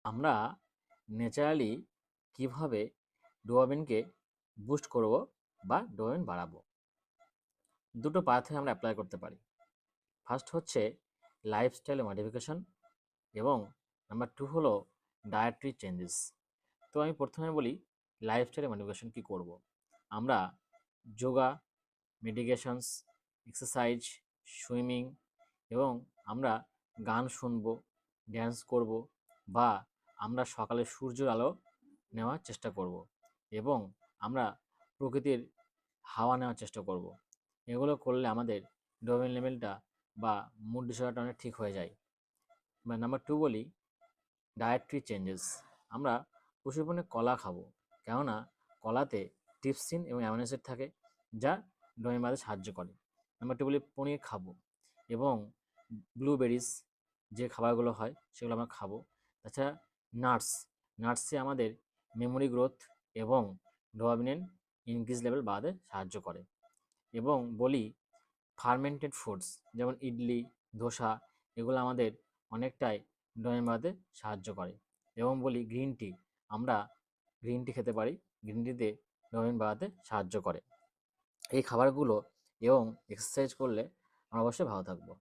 আমরা ন্যাচারালি কিভাবে ডোপামিনকে বুস্ট করব বা ডোপামিন বাড়াবো? দুটো পাথে আমরা অ্যাপ্লাই করতে পারি। ফার্স্ট হচ্ছে লাইফস্টাইল মডিফিকেশন এবং নাম্বার 2 হলো ডায়েটারি চেঞ্জেস। তো আমি প্রথমে বলি লাইফস্টাইল মডিফিকেশন কী করব। আমরা যোগা, মেডিটেশনস, এক্সারসাইজ, সুইমিং এবং আমরা গান শুনবো, ড্যান্স করব বা আমরা সকালে সূর্যের আলো নেওয়ার চেষ্টা করব এবং আমরা প্রকৃতির হাওয়া নেওয়ার চেষ্টা করব। এগুলো করলে আমাদের ডোপামিন লেভেলটা বা মুড ডিসঅর্ডারটা অনেক ঠিক হয়ে যায়। বা নাম্বার 2 বলি ডায়েটরি চেঞ্জেস। আমরা প্রচুর পরিমাণে কলা খাবো, কেননা কলাতে ট্রিপসিন এবং অ্যামাইনো অ্যাসিড থাকে যা ডোপামিন বাড়াতে সাহায্য করে। নাম্বার 2 বলি পনির খাবো এবং ব্লুবেরিজ যে খাবারগুলো হয় সেগুলো আমরা খাবো। তাছাড়া নাটস, নাটসে আমাদের মেমোরি গ্রোথ এবং ডোপামিনের ইনক্রিজ লেভেল বাড়াতে সাহায্য করে। এবং বলি ফার্মেন্টেড ফুডস যেমন ইডলি, ধোসা, এগুলো আমাদের অনেকটাই ডোপামিন বাড়াতে সাহায্য করে। এবং বলি গ্রিন টি, আমরা গ্রিন টি খেতে পারি, গ্রিন টিতে ডোপামিন বাড়াতে সাহায্য করে। এই খাবারগুলো এবং এক্সারসাইজ করলে আমরা অবশ্যই ভালো থাকবো।